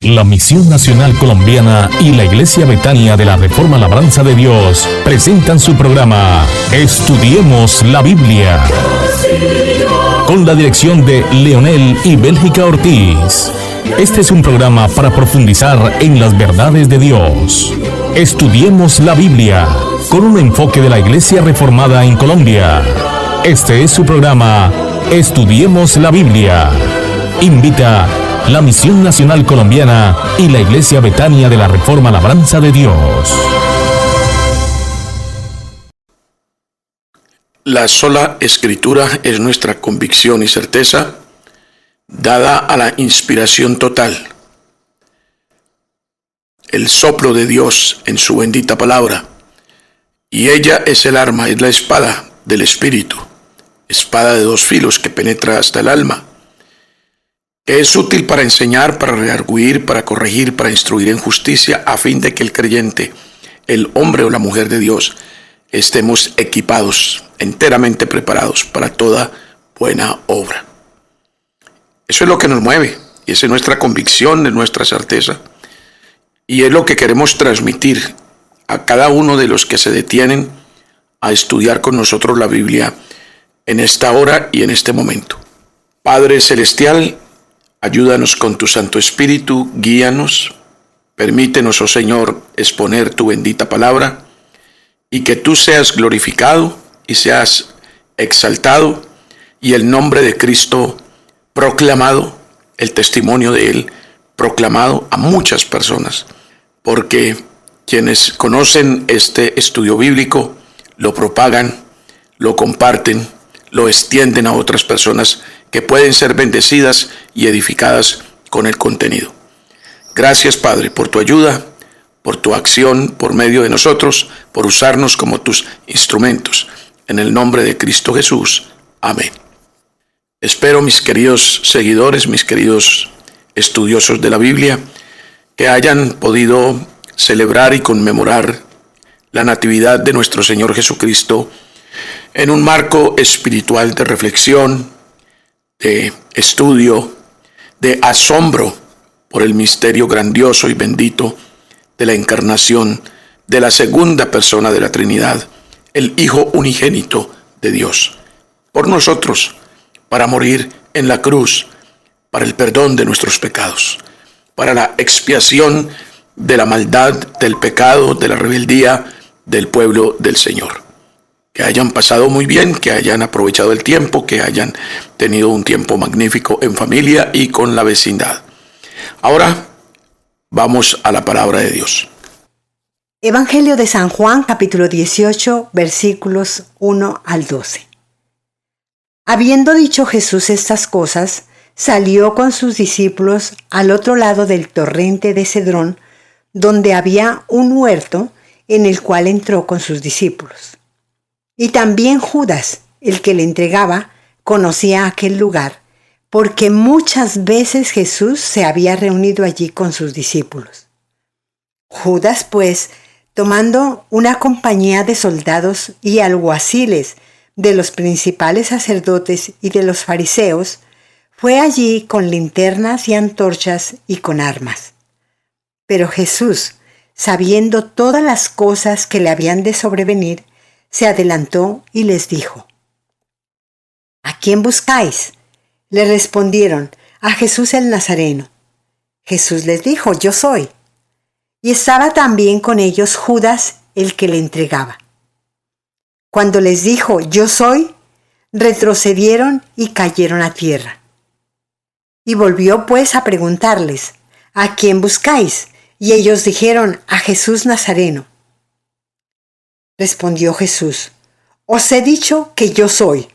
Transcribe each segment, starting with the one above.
La Misión Nacional Colombiana y la Iglesia Betania de la Reforma Labranza de Dios presentan su programa Estudiemos la Biblia, con la dirección de Leonel y Bélgica Ortiz. Este es un programa para profundizar en las verdades de Dios. Estudiemos la Biblia, con un enfoque de la Iglesia Reformada en Colombia. Este es su programa Estudiemos la Biblia. Invita la Misión Nacional Colombiana y la Iglesia Betania de la Reforma Labranza de Dios. La sola Escritura es nuestra convicción y certeza, dada a la inspiración total, el soplo de Dios en su bendita palabra, y ella es el arma, es la espada del Espíritu, espada de dos filos que penetra hasta el alma, que es útil para enseñar, para redarguir, para corregir, para instruir en justicia, a fin de que el creyente, el hombre o la mujer de Dios, estemos equipados, enteramente preparados para toda buena obra. Eso es lo que nos mueve, y esa es nuestra convicción, es nuestra certeza, y es lo que queremos transmitir a cada uno de los que se detienen a estudiar con nosotros la Biblia en esta hora y en este momento. Padre Celestial, ayúdanos con tu Santo Espíritu, guíanos, permítenos, oh Señor, exponer tu bendita palabra, y que tú seas glorificado y seas exaltado, y el nombre de Cristo proclamado, el testimonio de Él proclamado a muchas personas, porque quienes conocen este estudio bíblico lo propagan, lo comparten, lo extienden a otras personas que pueden ser bendecidas y edificadas con el contenido. Gracias, Padre, por tu ayuda, por tu acción por medio de nosotros, por usarnos como tus instrumentos. En el nombre de Cristo Jesús. Amén. Espero, mis queridos seguidores, mis queridos estudiosos de la Biblia, que hayan podido celebrar y conmemorar la Natividad de nuestro Señor Jesucristo en un marco espiritual de reflexión, de estudio, de asombro por el misterio grandioso y bendito de la encarnación de la segunda persona de la Trinidad, el Hijo unigénito de Dios, por nosotros, para morir en la cruz, para el perdón de nuestros pecados, para la expiación de la maldad, del pecado, de la rebeldía del pueblo del Señor. Que hayan pasado muy bien, que hayan aprovechado el tiempo, que hayan tenido un tiempo magnífico en familia y con la vecindad. Ahora vamos a la palabra de Dios. Evangelio de San Juan, capítulo 18, versículos 1 al 12. Habiendo dicho Jesús estas cosas, salió con sus discípulos al otro lado del torrente de Cedrón, donde había un huerto en el cual entró con sus discípulos. Y también Judas, el que le entregaba, conocía aquel lugar, porque muchas veces Jesús se había reunido allí con sus discípulos. Judas, pues, tomando una compañía de soldados y alguaciles de los principales sacerdotes y de los fariseos, fue allí con linternas y antorchas y con armas. Pero Jesús, sabiendo todas las cosas que le habían de sobrevenir, se adelantó y les dijo: ¿A quién buscáis? Le respondieron: a Jesús el Nazareno. Jesús les dijo: Yo soy. Y estaba también con ellos Judas, el que le entregaba. Cuando les dijo: Yo soy, retrocedieron y cayeron a tierra. Y volvió pues a preguntarles: ¿A quién buscáis? Y ellos dijeron: a Jesús Nazareno. Respondió Jesús: Os he dicho que yo soy.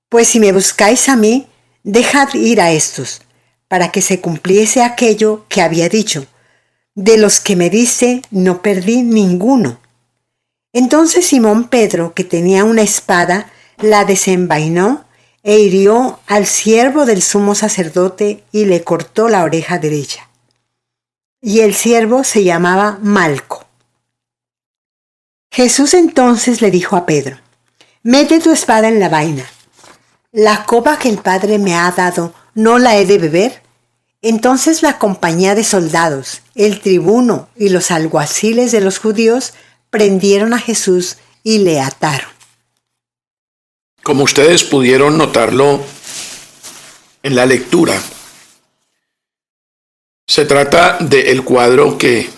Pues si me buscáis a mí, dejad ir a estos, para que se cumpliese aquello que había dicho: de los que me diste, no perdí ninguno. Entonces Simón Pedro, que tenía una espada, la desenvainó e hirió al siervo del sumo sacerdote y le cortó la oreja derecha. Y el siervo se llamaba Malco. Jesús entonces le dijo a Pedro: Mete tu espada en la vaina. ¿La copa que el Padre me ha dado no la he de beber? Entonces la compañía de soldados, el tribuno y los alguaciles de los judíos prendieron a Jesús y le ataron. Como ustedes pudieron notarlo en la lectura, se trata del cuadro que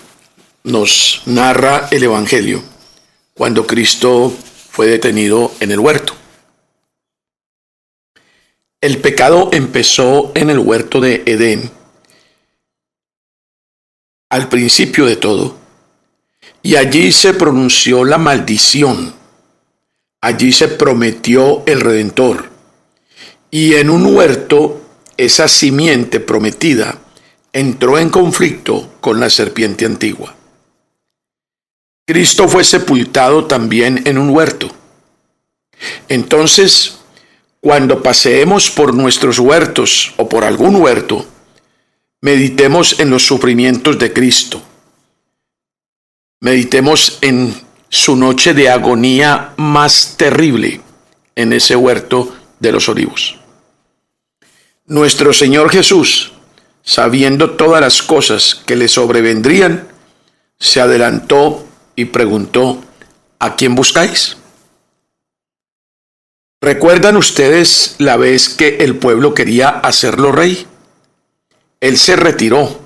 nos narra el Evangelio cuando Cristo fue detenido en el huerto. El pecado empezó en el huerto de Edén, al principio de todo, y allí se pronunció la maldición. Allí se prometió el Redentor, y en un huerto esa simiente prometida entró en conflicto con la serpiente antigua. Cristo fue sepultado también en un huerto. Entonces, cuando paseemos por nuestros huertos o por algún huerto, meditemos en los sufrimientos de Cristo. Meditemos en su noche de agonía más terrible en ese huerto de los olivos. Nuestro Señor Jesús, sabiendo todas las cosas que le sobrevendrían, se adelantó y preguntó: ¿a quién buscáis? ¿Recuerdan ustedes la vez que el pueblo quería hacerlo rey? Él se retiró.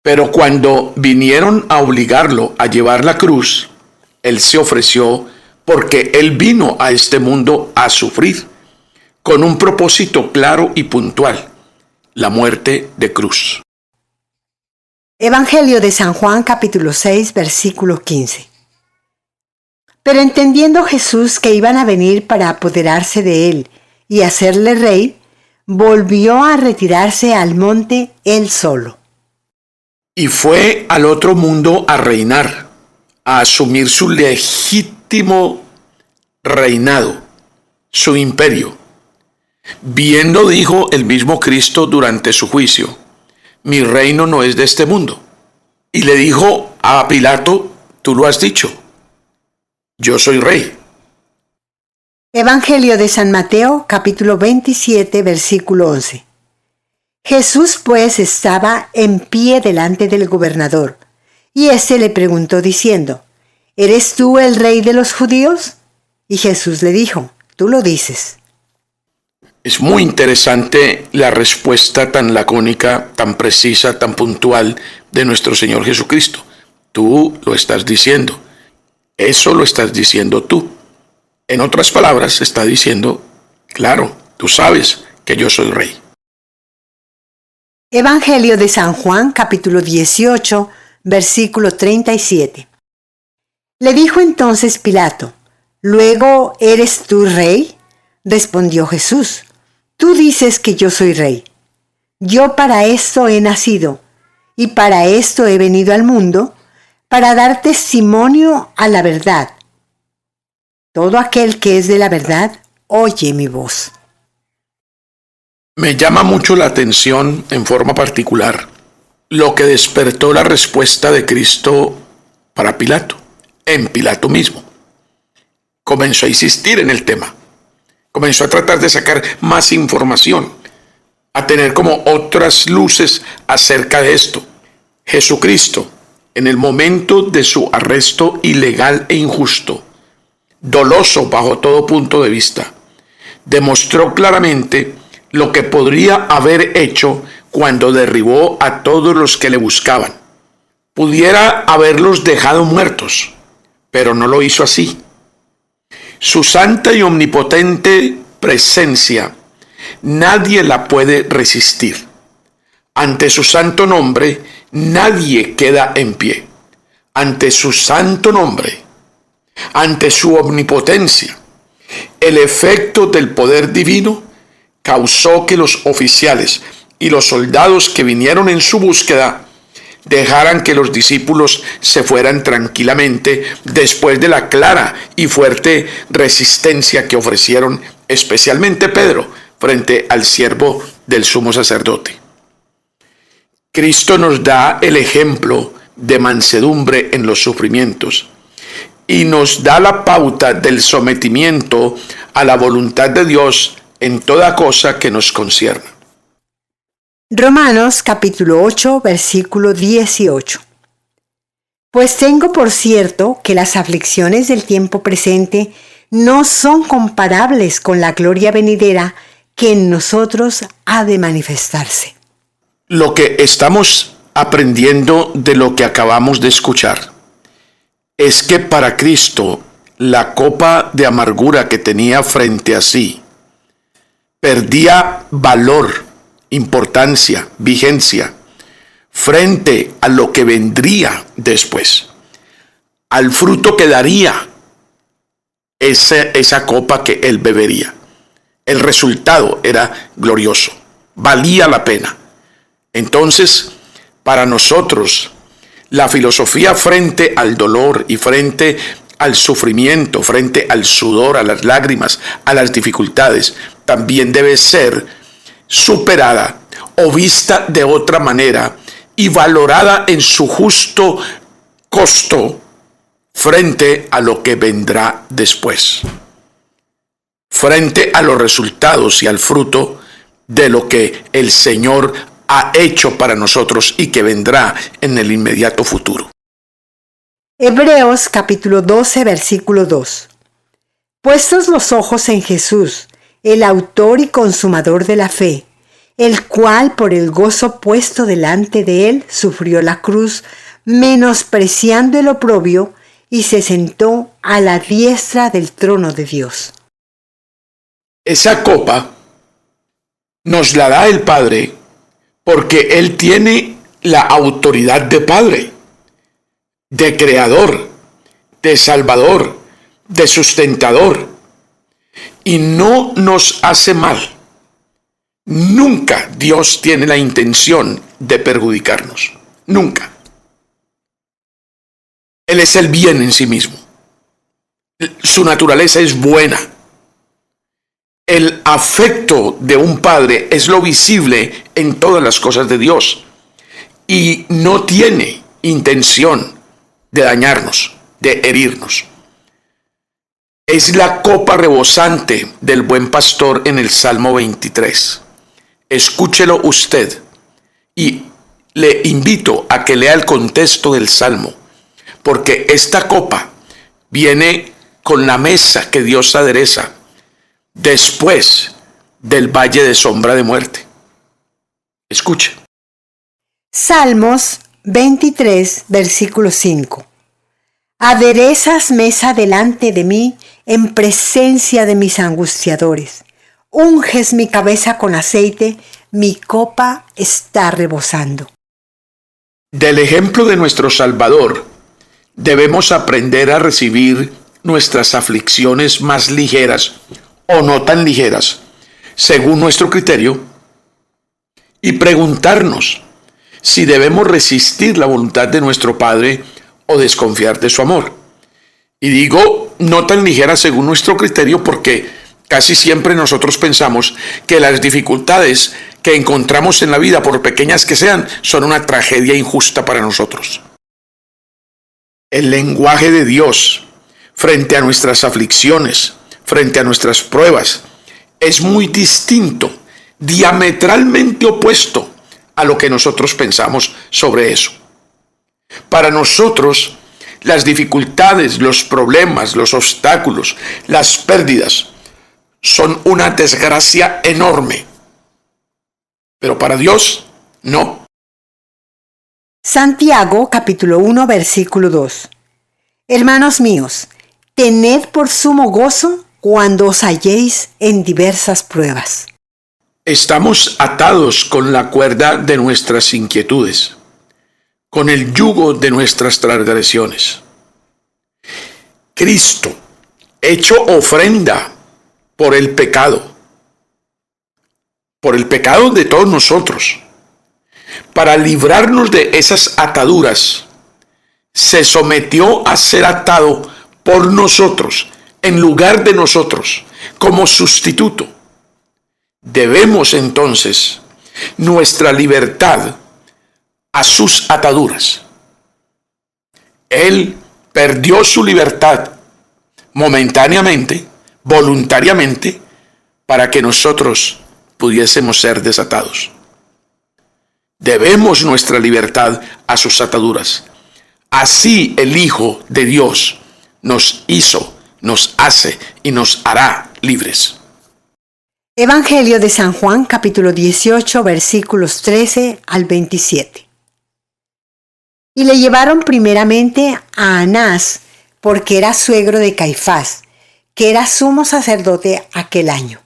Pero cuando vinieron a obligarlo a llevar la cruz, él se ofreció porque él vino a este mundo a sufrir con un propósito claro y puntual: la muerte de cruz. Evangelio de San Juan capítulo 6 versículo 15. Pero entendiendo Jesús que iban a venir para apoderarse de él y hacerle rey, volvió a retirarse al monte él solo. Y fue al otro mundo a reinar, a asumir su legítimo reinado, su imperio. Viendo, dijo el mismo Cristo durante su juicio: mi reino no es de este mundo. Y le dijo a Pilato: tú lo has dicho, yo soy rey. Evangelio de San Mateo, capítulo 27, versículo 11. Jesús pues estaba en pie delante del gobernador, y éste le preguntó diciendo: ¿eres tú el rey de los judíos? Y Jesús le dijo: tú lo dices. Es muy interesante la respuesta tan lacónica, tan precisa, tan puntual de nuestro Señor Jesucristo. Tú lo estás diciendo. Eso lo estás diciendo tú. En otras palabras, está diciendo: claro, tú sabes que yo soy rey. Evangelio de San Juan, capítulo 18, versículo 37. Le dijo entonces Pilato: ¿luego eres tú rey? Respondió Jesús: tú dices que yo soy rey. Yo para esto he nacido, y para esto he venido al mundo, para dar testimonio a la verdad. Todo aquel que es de la verdad, oye mi voz. Me llama mucho la atención, en forma particular, lo que despertó la respuesta de Cristo para Pilato, en Pilato mismo. Comenzó a insistir en el tema. Comenzó a tratar de sacar más información, a tener como otras luces acerca de esto. Jesucristo, en el momento de su arresto ilegal e injusto, doloso bajo todo punto de vista, demostró claramente lo que podría haber hecho cuando derribó a todos los que le buscaban. Pudiera haberlos dejado muertos, pero no lo hizo así. Su santa y omnipotente presencia nadie la puede resistir. Ante su santo nombre nadie queda en pie. Ante su santo nombre, ante su omnipotencia, el efecto del poder divino causó que los oficiales y los soldados que vinieron en su búsqueda dejaran que los discípulos se fueran tranquilamente después de la clara y fuerte resistencia que ofrecieron, especialmente Pedro, frente al siervo del sumo sacerdote. Cristo nos da el ejemplo de mansedumbre en los sufrimientos y nos da la pauta del sometimiento a la voluntad de Dios en toda cosa que nos concierne. Romanos capítulo 8, versículo 18. Pues tengo por cierto que las aflicciones del tiempo presente no son comparables con la gloria venidera que en nosotros ha de manifestarse. Lo que estamos aprendiendo de lo que acabamos de escuchar es que para Cristo la copa de amargura que tenía frente a sí perdía valor, importancia, vigencia frente a lo que vendría después, al fruto que daría esa copa que él bebería. El resultado era glorioso, valía la pena. Entonces, para nosotros, la filosofía frente al dolor y frente al sufrimiento, frente al sudor, a las lágrimas, a las dificultades, también debe ser superada o vista de otra manera y valorada en su justo costo frente a lo que vendrá después, frente a los resultados y al fruto de lo que el Señor ha hecho para nosotros y que vendrá en el inmediato futuro. Hebreos capítulo 12, versículo 2. Puestos los ojos en Jesús, el autor y consumador de la fe, el cual por el gozo puesto delante de él sufrió la cruz, menospreciando el oprobio, y se sentó a la diestra del trono de Dios. Esa copa nos la da el Padre porque Él tiene la autoridad de Padre, de Creador, de Salvador, de Sustentador, y no nos hace mal. Nunca Dios tiene la intención de perjudicarnos. Nunca. Él es el bien en sí mismo. Su naturaleza es buena. El afecto de un padre es lo visible en todas las cosas de Dios. Y no tiene intención de dañarnos, de herirnos. Es la copa rebosante del buen pastor en el Salmo 23. Escúchelo usted y le invito a que lea el contexto del Salmo, porque esta copa viene con la mesa que Dios adereza después del valle de sombra de muerte. Escuche. Salmos 23, versículo 5. Aderezas mesa delante de mí en presencia de mis angustiadores. Unges mi cabeza con aceite, mi copa está rebosando. Del ejemplo de nuestro Salvador, debemos aprender a recibir nuestras aflicciones más ligeras o no tan ligeras, según nuestro criterio, y preguntarnos si debemos resistir la voluntad de nuestro Padre o desconfiar de su amor. Y digo no tan ligera según nuestro criterio porque casi siempre nosotros pensamos que las dificultades que encontramos en la vida, por pequeñas que sean, son una tragedia injusta para nosotros. El lenguaje de Dios frente a nuestras aflicciones, frente a nuestras pruebas, es muy distinto, diametralmente opuesto a lo que nosotros pensamos sobre eso. Para nosotros, las dificultades, los problemas, los obstáculos, las pérdidas son una desgracia enorme. Pero para Dios, no. Santiago capítulo 1, versículo 2. Hermanos míos, tened por sumo gozo cuando os halléis en diversas pruebas. Estamos atados con la cuerda de nuestras inquietudes, con el yugo de nuestras transgresiones. Cristo, hecho ofrenda por el pecado de todos nosotros, para librarnos de esas ataduras, se sometió a ser atado por nosotros, en lugar de nosotros, como sustituto. Debemos entonces nuestra libertad a sus ataduras. Él perdió su libertad momentáneamente, voluntariamente, para que nosotros pudiésemos ser desatados. Debemos nuestra libertad a sus ataduras. Así el Hijo de Dios nos hizo, nos hace y nos hará libres. Evangelio de San Juan, capítulo 18, versículos 13 al 27. Y le llevaron primeramente a Anás, porque era suegro de Caifás, que era sumo sacerdote aquel año.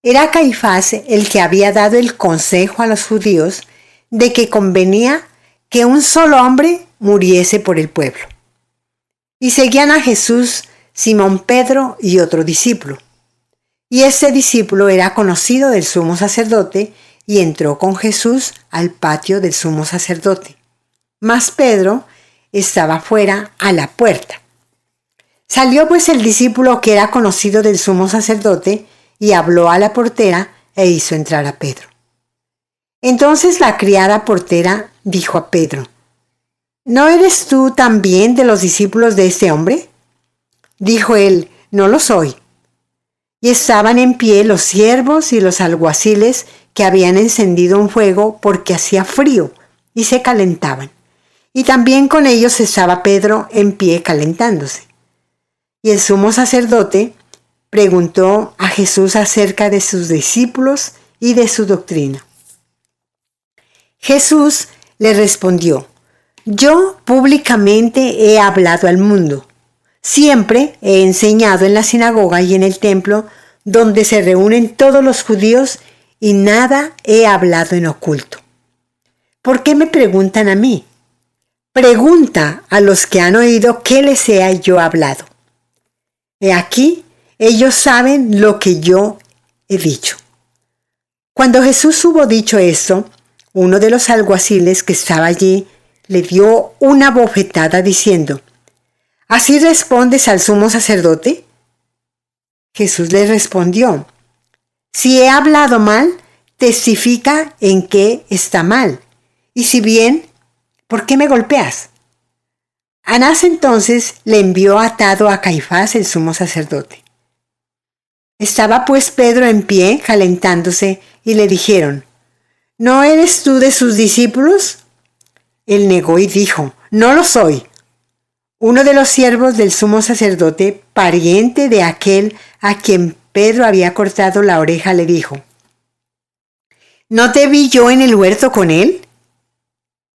Era Caifás el que había dado el consejo a los judíos de que convenía que un solo hombre muriese por el pueblo. Y seguían a Jesús Simón Pedro y otro discípulo. Y este discípulo era conocido del sumo sacerdote y entró con Jesús al patio del sumo sacerdote. Mas Pedro estaba fuera a la puerta. Salió pues el discípulo que era conocido del sumo sacerdote y habló a la portera e hizo entrar a Pedro. Entonces la criada portera dijo a Pedro: ¿No eres tú también de los discípulos de este hombre? Dijo él: No lo soy. Y estaban en pie los siervos y los alguaciles que habían encendido un fuego porque hacía frío y se calentaban. Y también con ellos estaba Pedro en pie calentándose. Y el sumo sacerdote preguntó a Jesús acerca de sus discípulos y de su doctrina. Jesús le respondió: Yo públicamente he hablado al mundo. Siempre he enseñado en la sinagoga y en el templo donde se reúnen todos los judíos y nada he hablado en oculto. ¿Por qué me preguntan a mí? Pregunta a los que han oído qué les he yo hablado. He aquí, ellos saben lo que yo he dicho. Cuando Jesús hubo dicho esto, uno de los alguaciles que estaba allí le dio una bofetada diciendo: ¿Así respondes al sumo sacerdote? Jesús le respondió: Si he hablado mal, testifica en qué está mal. Y si bien, ¿por qué me golpeas? Anás entonces le envió atado a Caifás el sumo sacerdote. Estaba pues Pedro en pie, calentándose, y le dijeron: ¿No eres tú de sus discípulos? Él negó y dijo: No lo soy. Uno de los siervos del sumo sacerdote, pariente de aquel a quien Pedro había cortado la oreja, le dijo: ¿No te vi yo en el huerto con él?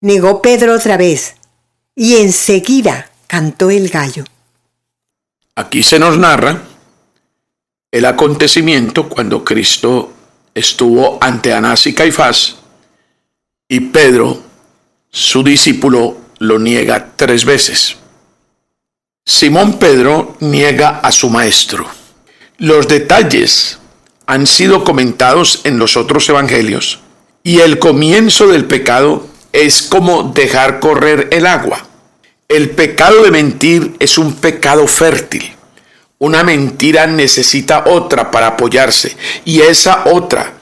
Negó Pedro otra vez, y enseguida cantó el gallo. Aquí se nos narra el acontecimiento cuando Cristo estuvo ante Anás y Caifás, y Pedro, su discípulo, lo niega 3 veces. Simón Pedro niega a su maestro. Los detalles han sido comentados en los otros evangelios, y el comienzo del pecado es como dejar correr el agua. El pecado de mentir es un pecado fértil. Una mentira necesita otra para apoyarse, y esa otra.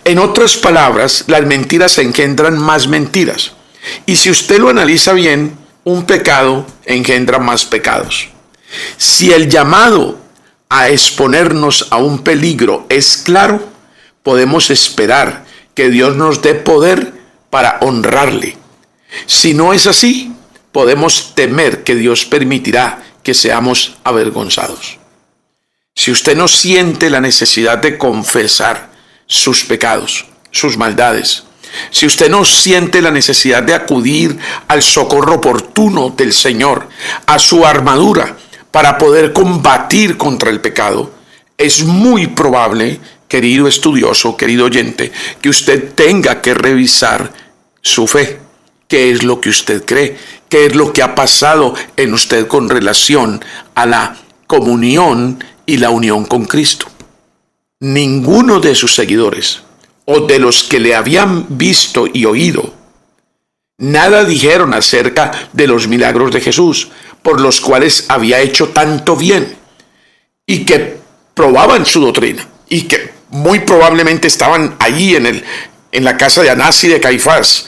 En otras palabras, las mentiras engendran más mentiras. Y si usted lo analiza bien, un pecado engendra más pecados. Si el llamado a exponernos a un peligro es claro, podemos esperar que Dios nos dé poder para honrarle. Si no es así, podemos temer que Dios permitirá que seamos avergonzados. Si usted no siente la necesidad de confesar sus pecados, sus maldades, si usted no siente la necesidad de acudir al socorro oportuno del Señor, a su armadura, para poder combatir contra el pecado, es muy probable, querido estudioso, querido oyente, que usted tenga que revisar su fe. ¿Qué es lo que usted cree? ¿Qué es lo que ha pasado en usted con relación a la comunión y la unión con Cristo? Ninguno de sus seguidores o de los que le habían visto y oído, nada dijeron acerca de los milagros de Jesús, por los cuales había hecho tanto bien, y que probaban su doctrina, y que muy probablemente estaban allí en la casa de Anás y de Caifás,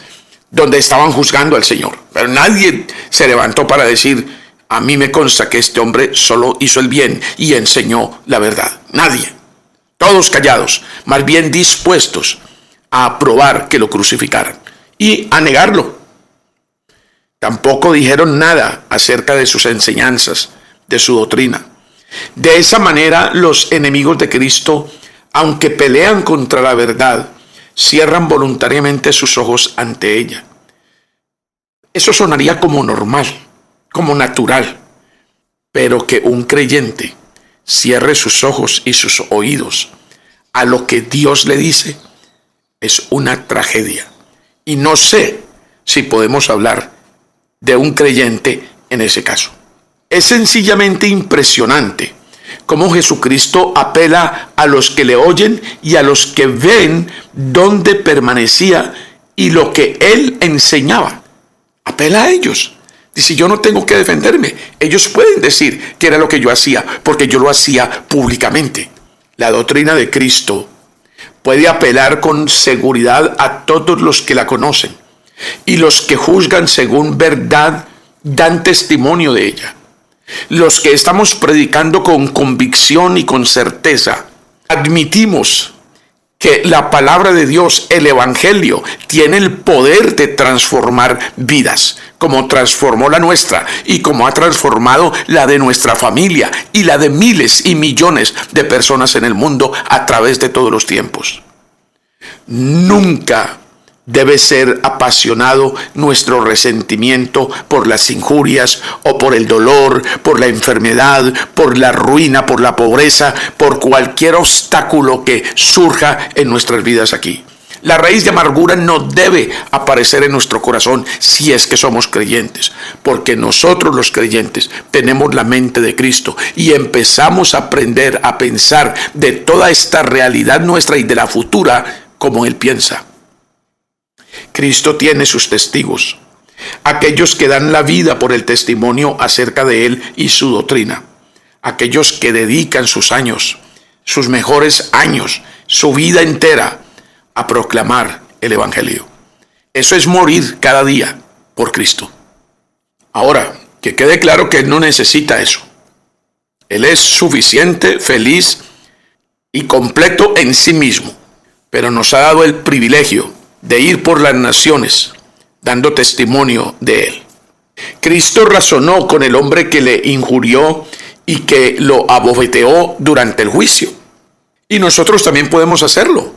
donde estaban juzgando al Señor. Pero nadie se levantó para decir: a mí me consta que este hombre solo hizo el bien y enseñó la verdad. Nadie. Todos callados, más bien dispuestos a aprobar que lo crucificaran. y a negarlo. Tampoco dijeron nada acerca de sus enseñanzas, de su doctrina. De esa manera, los enemigos de Cristo, aunque pelean contra la verdad, cierran voluntariamente sus ojos ante ella. Eso sonaría como normal, como natural, pero que un creyente cierre sus ojos y sus oídos a lo que Dios le dice es una tragedia. Y no sé si podemos hablar de un creyente en ese caso. Es sencillamente impresionante cómo Jesucristo apela a los que le oyen y a los que ven dónde permanecía y lo que él enseñaba. Apela a ellos. Dice, yo no tengo que defenderme. Ellos pueden decir que era lo que yo hacía, porque yo lo hacía públicamente. La doctrina de Cristo puede apelar con seguridad a todos los que la conocen. Y los que juzgan según verdad dan testimonio de ella. Los que estamos predicando con convicción y con certeza, admitimos que la palabra de Dios, el Evangelio, tiene el poder de transformar vidas, como transformó la nuestra y como ha transformado la de nuestra familia y la de miles y millones de personas en el mundo a través de todos los tiempos. Nunca debe ser apasionado nuestro resentimiento por las injurias o por el dolor, por la enfermedad, por la ruina, por la pobreza, por cualquier obstáculo que surja en nuestras vidas aquí. La raíz de amargura no debe aparecer en nuestro corazón si es que somos creyentes, porque nosotros los creyentes tenemos la mente de Cristo y empezamos a aprender a pensar de toda esta realidad nuestra y de la futura como Él piensa. Cristo tiene sus testigos, aquellos que dan la vida por el testimonio acerca de Él y su doctrina, aquellos que dedican sus años, sus mejores años, su vida entera a proclamar el Evangelio. Eso es morir cada día por Cristo. Ahora, que quede claro que Él no necesita eso. Él es suficiente, feliz y completo en sí mismo, pero nos ha dado el privilegio de ir por las naciones dando testimonio de Él. Cristo razonó con el hombre que le injurió y que lo abofeteó durante el juicio. Y nosotros también podemos hacerlo.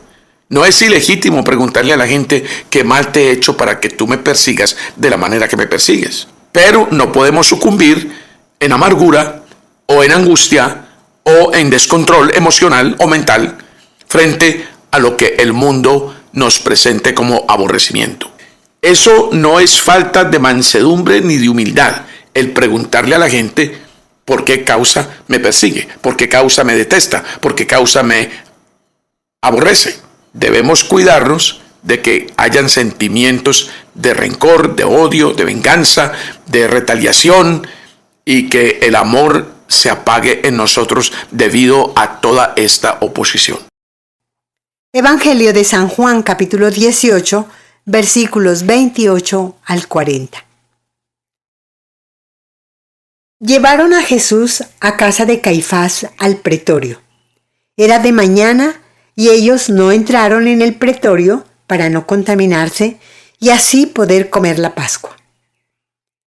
No es ilegítimo preguntarle a la gente qué mal te he hecho para que tú me persigas de la manera que me persigues. Pero no podemos sucumbir en amargura o en angustia o en descontrol emocional o mental frente a lo que el mundo nos presente como aborrecimiento. Eso no es falta de mansedumbre ni de humildad, el preguntarle a la gente por qué causa me persigue, por qué causa me detesta, por qué causa me aborrece. Debemos cuidarnos de que hayan sentimientos de rencor, de odio, de venganza, de retaliación y que el amor se apague en nosotros debido a toda esta oposición. Evangelio de San Juan, capítulo 18, versículos 28 al 40. Llevaron a Jesús a casa de Caifás al pretorio. Era de mañana y ellos no entraron en el pretorio para no contaminarse y así poder comer la Pascua.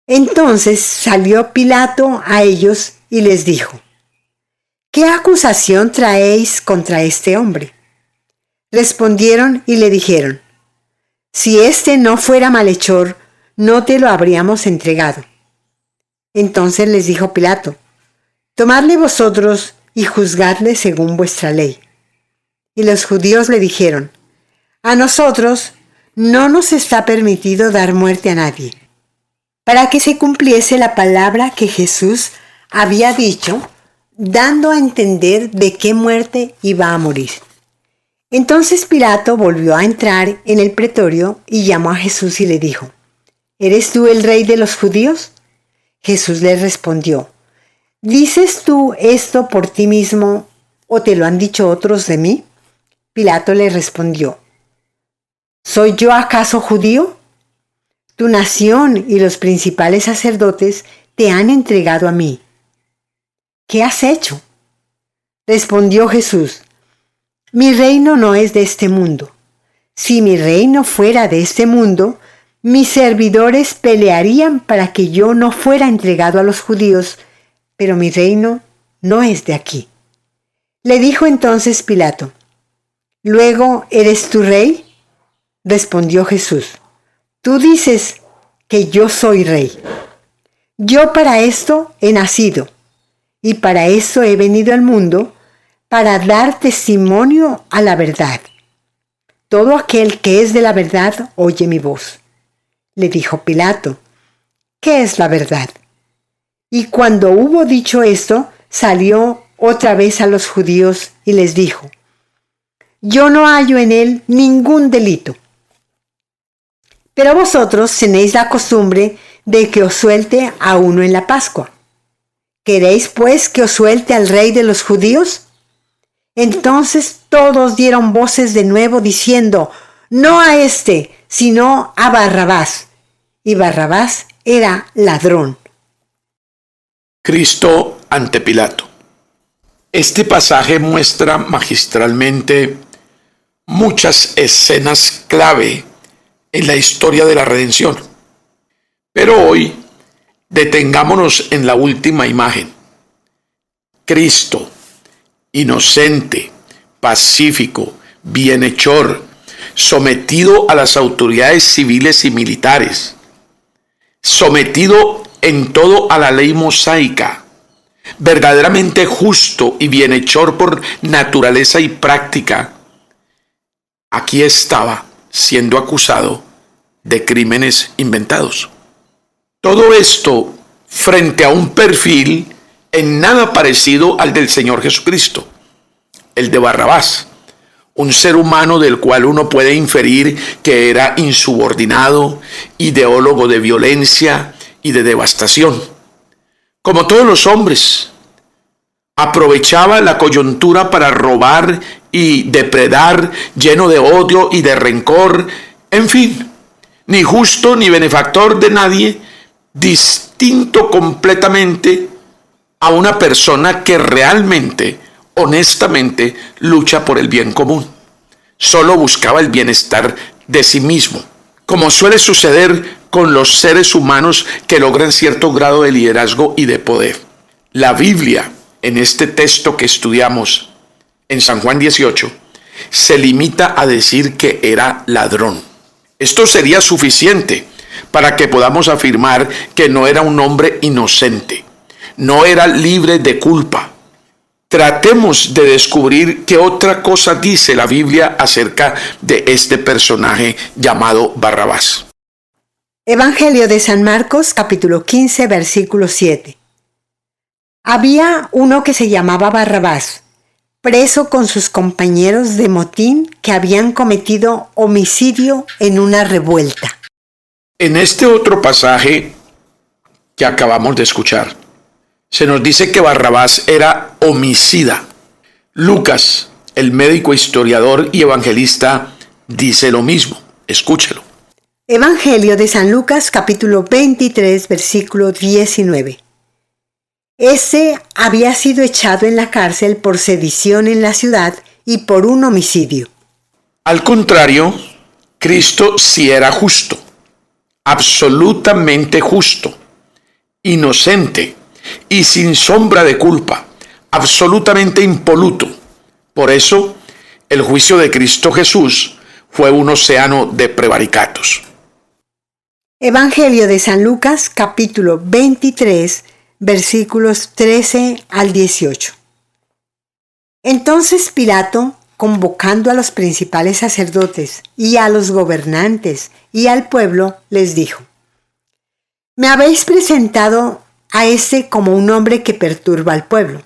Entonces salió Pilato a ellos y les dijo: ¿Qué acusación traéis contra este hombre? Respondieron y le dijeron: Si éste no fuera malhechor, no te lo habríamos entregado. Entonces les dijo Pilato: Tomadle vosotros y juzgadle según vuestra ley. Y los judíos le dijeron: A nosotros no nos está permitido dar muerte a nadie, para que se cumpliese la palabra que Jesús había dicho, dando a entender de qué muerte iba a morir. Entonces Pilato volvió a entrar en el pretorio y llamó a Jesús y le dijo: ¿Eres tú el rey de los judíos? Jesús le respondió: ¿Dices tú esto por ti mismo o te lo han dicho otros de mí? Pilato le respondió: ¿Soy yo acaso judío? Tu nación y los principales sacerdotes te han entregado a mí. ¿Qué has hecho? Respondió Jesús: Mi reino no es de este mundo. Si mi reino fuera de este mundo, mis servidores pelearían para que yo no fuera entregado a los judíos, pero mi reino no es de aquí. Le dijo entonces Pilato: ¿Luego eres tú rey? Respondió Jesús: Tú dices que yo soy rey. Yo para esto he nacido, y para eso he venido al mundo, para dar testimonio a la verdad. Todo aquel que es de la verdad oye mi voz. Le dijo Pilato: ¿Qué es la verdad? Y cuando hubo dicho esto, salió otra vez a los judíos y les dijo: Yo no hallo en él ningún delito. Pero vosotros tenéis la costumbre de que os suelte a uno en la Pascua. ¿Queréis pues que os suelte al rey de los judíos? Entonces todos dieron voces de nuevo diciendo: No a este, sino a Barrabás. Y Barrabás era ladrón. Cristo ante Pilato. Este pasaje muestra magistralmente muchas escenas clave en la historia de la redención. Pero hoy detengámonos en la última imagen. Cristo, inocente, pacífico, bienhechor, sometido a las autoridades civiles y militares, sometido en todo a la ley mosaica, verdaderamente justo y bienhechor por naturaleza y práctica, aquí estaba siendo acusado de crímenes inventados. Todo esto frente a un perfil en nada parecido al del Señor Jesucristo, el de Barrabás, un ser humano del cual uno puede inferir que era insubordinado, ideólogo de violencia y de devastación. Como todos los hombres, aprovechaba la coyuntura para robar y depredar, lleno de odio y de rencor, en fin, ni justo ni benefactor de nadie, distinto completamente a una persona que realmente, honestamente, lucha por el bien común. Solo buscaba el bienestar de sí mismo, como suele suceder con los seres humanos que logran cierto grado de liderazgo y de poder. La Biblia, en este texto que estudiamos en San Juan 18, se limita a decir que era ladrón. Esto sería suficiente para que podamos afirmar que no era un hombre inocente, no era libre de culpa. Tratemos de descubrir qué otra cosa dice la Biblia acerca de este personaje llamado Barrabás. Evangelio de San Marcos, capítulo 15, versículo 7. Había uno que se llamaba Barrabás, preso con sus compañeros de motín que habían cometido homicidio en una revuelta. En este otro pasaje que acabamos de escuchar, se nos dice que Barrabás era homicida. Lucas, el médico historiador y evangelista, dice lo mismo. Escúchelo. Evangelio de San Lucas, capítulo 23, versículo 19. Ese había sido echado en la cárcel por sedición en la ciudad y por un homicidio. Al contrario, Cristo sí era justo, absolutamente justo, inocente y sin sombra de culpa, absolutamente impoluto. Por eso, el juicio de Cristo Jesús fue un océano de prevaricatos. Evangelio de San Lucas, capítulo 23, versículos 13 al 18. Entonces Pilato, convocando a los principales sacerdotes y a los gobernantes y al pueblo, les dijo: Me habéis presentado a este como un hombre que perturba al pueblo.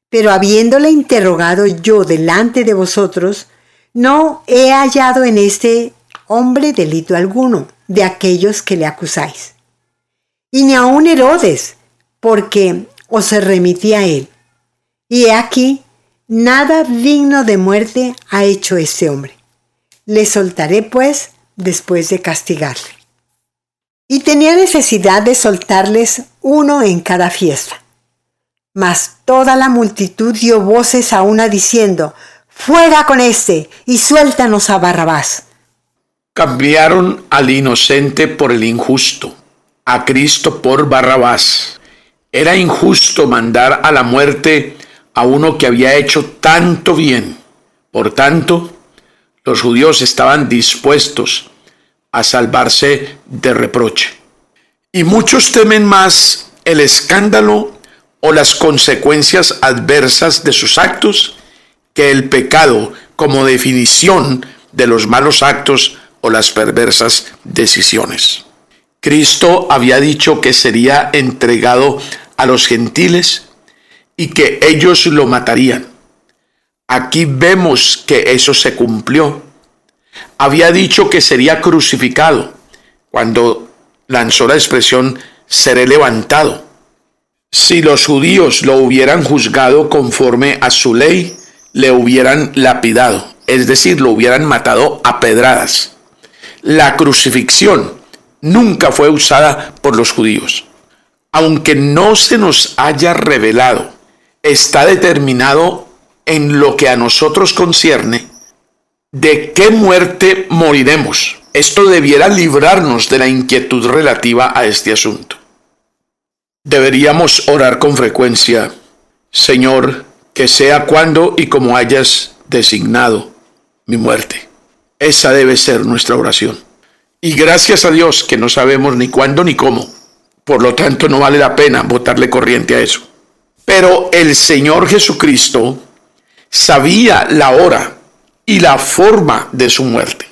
Pero habiéndole interrogado yo delante de vosotros, no he hallado en este hombre delito alguno de aquellos que le acusáis. Y ni aun Herodes, porque os remití a él. Y he aquí, nada digno de muerte ha hecho este hombre. Le soltaré pues después de castigarle. Y tenía necesidad de soltarles uno en cada fiesta. Mas toda la multitud dio voces a una diciendo: ¡Fuera con éste y suéltanos a Barrabás! Cambiaron al inocente por el injusto, a Cristo por Barrabás. Era injusto mandar a la muerte a uno que había hecho tanto bien. Por tanto, los judíos estaban dispuestos a salvarse de reproche. Y muchos temen más el escándalo o las consecuencias adversas de sus actos que el pecado como definición de los malos actos o las perversas decisiones. Cristo había dicho que sería entregado a los gentiles y que ellos lo matarían. Aquí vemos que eso se cumplió. Había dicho que sería crucificado cuando lanzó la expresión seré levantado. Si los judíos lo hubieran juzgado conforme a su ley, le hubieran lapidado, es decir, lo hubieran matado a pedradas. La crucifixión nunca fue usada por los judíos. Aunque no se nos haya revelado, está determinado en lo que a nosotros concierne de qué muerte moriremos. Esto debiera librarnos de la inquietud relativa a este asunto. Deberíamos orar con frecuencia: Señor, que sea cuando y como hayas designado mi muerte. Esa debe ser nuestra oración. Y gracias a Dios que no sabemos ni cuándo ni cómo. Por lo tanto, no vale la pena botarle corriente a eso. Pero el Señor Jesucristo sabía la hora y la forma de su muerte,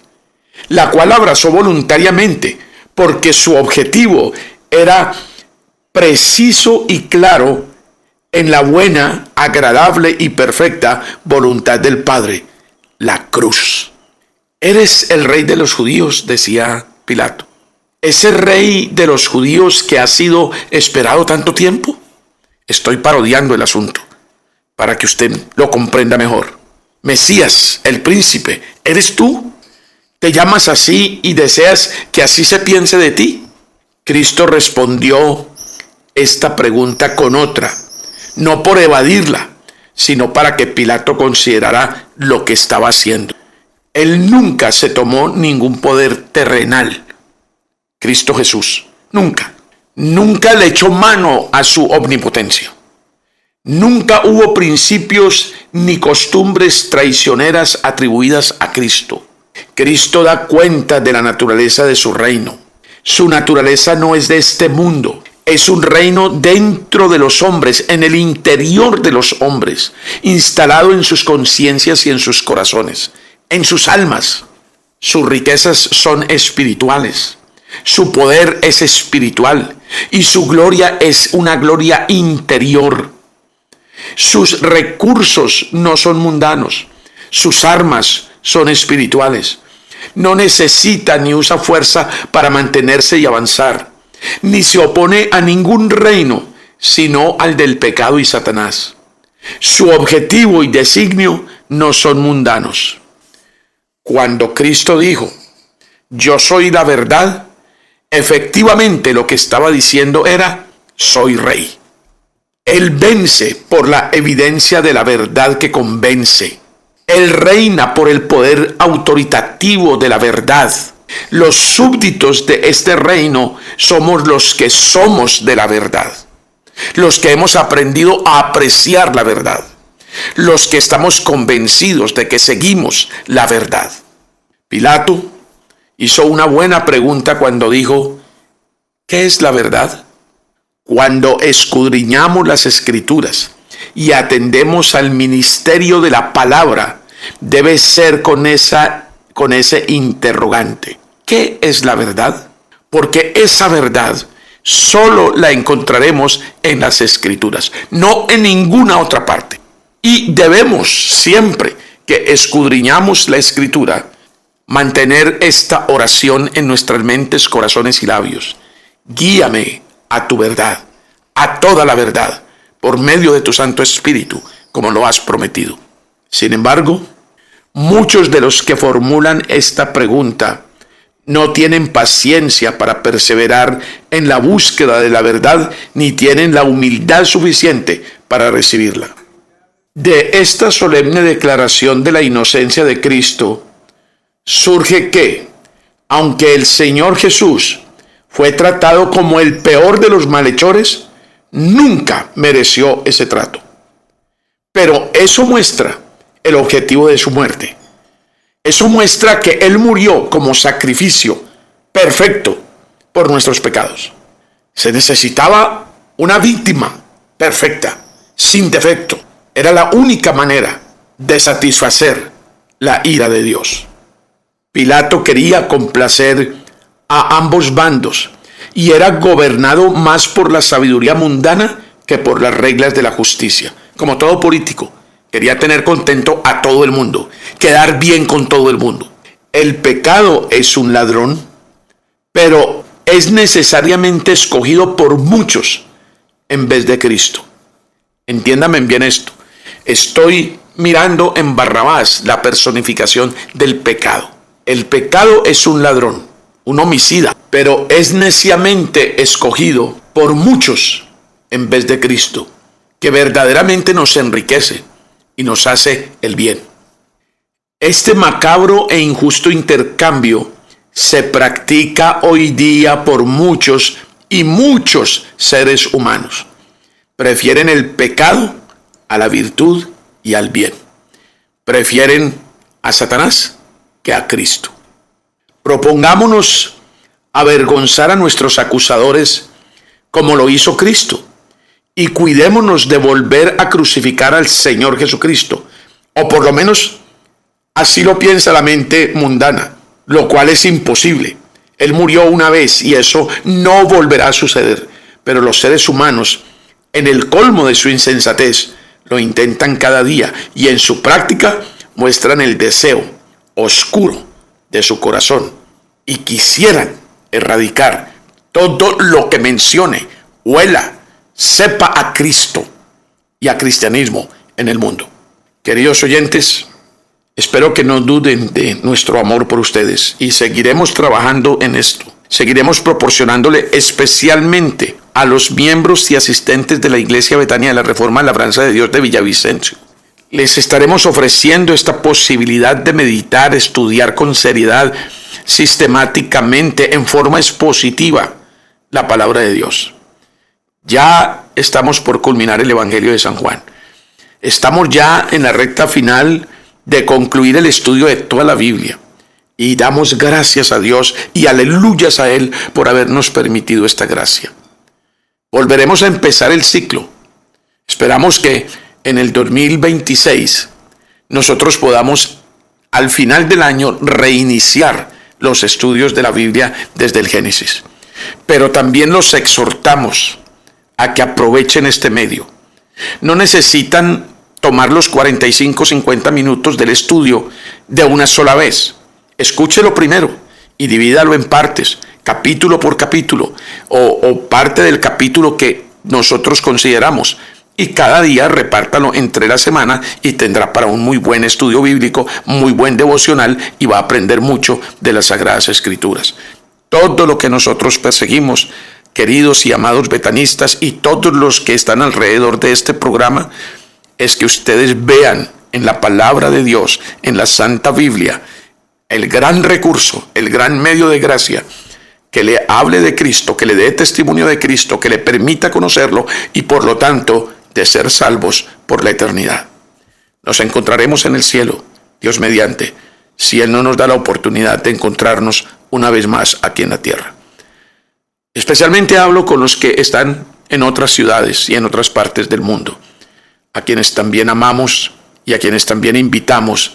la cual abrazó voluntariamente, porque su objetivo era preciso y claro en la buena, agradable y perfecta voluntad del Padre, la cruz. ¿Eres el rey de los judíos?, decía Pilato. ¿Ese rey de los judíos que ha sido esperado tanto tiempo? Estoy parodiando el asunto para que usted lo comprenda mejor. Mesías, el príncipe, ¿eres tú? ¿Te llamas así y deseas que así se piense de ti? Cristo respondió esta pregunta con otra, no por evadirla, sino para que Pilato considerara lo que estaba haciendo. Él nunca se tomó ningún poder terrenal. Cristo Jesús, nunca le echó mano a su omnipotencia. Nunca hubo principios ni costumbres traicioneras atribuidas a Cristo. Cristo da cuenta de la naturaleza de su reino. Su naturaleza no es de este mundo. Es un reino dentro de los hombres, en el interior de los hombres, instalado en sus conciencias y en sus corazones, en sus almas. Sus riquezas son espirituales. Su poder es espiritual y su gloria es una gloria interior. Sus recursos no son mundanos, sus armas son espirituales. No necesita ni usa fuerza para mantenerse y avanzar, ni se opone a ningún reino, sino al del pecado y Satanás. Su objetivo y designio no son mundanos. Cuando Cristo dijo, yo soy la verdad, efectivamente lo que estaba diciendo era, soy rey. Él vence por la evidencia de la verdad que convence. Él reina por el poder autoritativo de la verdad. Los súbditos de este reino somos los que somos de la verdad. Los que hemos aprendido a apreciar la verdad. Los que estamos convencidos de que seguimos la verdad. Pilato hizo una buena pregunta cuando dijo, ¿qué es la verdad? Cuando escudriñamos las Escrituras y atendemos al ministerio de la palabra, debe ser con ese interrogante. ¿Qué es la verdad? Porque esa verdad solo la encontraremos en las Escrituras, no en ninguna otra parte. Y debemos siempre que escudriñamos la Escritura, mantener esta oración en nuestras mentes, corazones y labios. Guíame a tu verdad, a toda la verdad, por medio de tu Santo Espíritu, como lo has prometido. Sin embargo, muchos de los que formulan esta pregunta no tienen paciencia para perseverar en la búsqueda de la verdad, ni tienen la humildad suficiente para recibirla. De esta solemne declaración de la inocencia de Cristo, surge que aunque el Señor Jesús fue tratado como el peor de los malhechores, nunca mereció ese trato. Pero eso muestra el objetivo de su muerte. Eso muestra que Él murió como sacrificio perfecto por nuestros pecados. Se necesitaba una víctima perfecta, sin defecto. Era la única manera de satisfacer la ira de Dios. Pilato quería complacer a ambos bandos y era gobernado más por la sabiduría mundana que por las reglas de la justicia. Como todo político, quería tener contento a todo el mundo, quedar bien con todo el mundo. El pecado es un ladrón, pero es necesariamente escogido por muchos en vez de Cristo. Entiéndame bien esto. Estoy mirando en Barrabás la personificación del pecado. El pecado es un ladrón, un homicida, pero es neciamente escogido por muchos en vez de Cristo, que verdaderamente nos enriquece y nos hace el bien. Este macabro e injusto intercambio se practica hoy día por muchos y muchos seres humanos. Prefieren el pecado a la virtud y al bien. Prefieren a Satanás que a Cristo. Propongámonos avergonzar a nuestros acusadores como lo hizo Cristo, y cuidémonos de volver a crucificar al Señor Jesucristo, o por lo menos así lo piensa la mente mundana, lo cual es imposible. Él murió una vez y eso no volverá a suceder, pero los seres humanos, en el colmo de su insensatez, lo intentan cada día y en su práctica muestran el deseo oscuro de su corazón y quisieran erradicar todo lo que mencione, huela, sepa a Cristo y a cristianismo en el mundo. Queridos oyentes, espero que no duden de nuestro amor por ustedes y seguiremos trabajando en esto. Seguiremos proporcionándole especialmente a los miembros y asistentes de la Iglesia Betania de la Reforma Labranza de Dios de Villavicencio. Les estaremos ofreciendo esta posibilidad de meditar, estudiar con seriedad, sistemáticamente, en forma expositiva, la palabra de Dios. Ya estamos por culminar el Evangelio de San Juan. Estamos ya en la recta final de concluir el estudio de toda la Biblia. Y damos gracias a Dios y aleluyas a Él por habernos permitido esta gracia. Volveremos a empezar el ciclo. Esperamos que en el 2026 nosotros podamos al final del año reiniciar los estudios de la Biblia desde el Génesis. Pero también los exhortamos a que aprovechen este medio. No necesitan tomar los 45-50 minutos del estudio de una sola vez. Escúchelo primero y divídalo en partes, capítulo por capítulo, o parte del capítulo que nosotros consideramos. Y cada día repártalo entre la semana y tendrá para un muy buen estudio bíblico, muy buen devocional y va a aprender mucho de las Sagradas Escrituras. Todo lo que nosotros perseguimos, queridos y amados betanistas y todos los que están alrededor de este programa, es que ustedes vean en la palabra de Dios, en la Santa Biblia, el gran recurso, el gran medio de gracia, que le hable de Cristo, que le dé testimonio de Cristo, que le permita conocerlo y por lo tanto de ser salvos por la eternidad. Nos encontraremos en el cielo, Dios mediante, si Él no nos da la oportunidad de encontrarnos una vez más aquí en la tierra. Especialmente hablo con los que están en otras ciudades y en otras partes del mundo, a quienes también amamos y a quienes también invitamos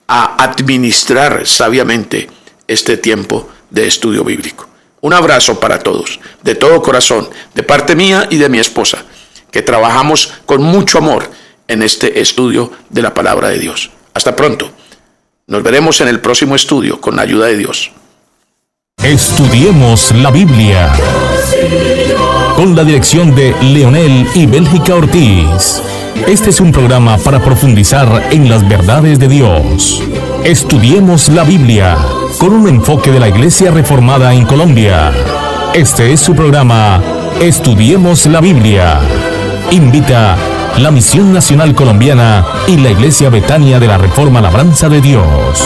a administrar sabiamente este tiempo de estudio bíblico. Un abrazo para todos, de todo corazón, de parte mía y de mi esposa, que trabajamos con mucho amor en este estudio de la palabra de Dios. Hasta pronto. Nos veremos en el próximo estudio con la ayuda de Dios. Estudiemos la Biblia con la dirección de Leonel y Bélgica Ortiz. Este es un programa para profundizar en las verdades de Dios. Estudiemos la Biblia con un enfoque de la Iglesia Reformada en Colombia. Este es su programa Estudiemos la Biblia. Invita la Misión Nacional Colombiana y la Iglesia Betania de la Reforma Labranza de Dios.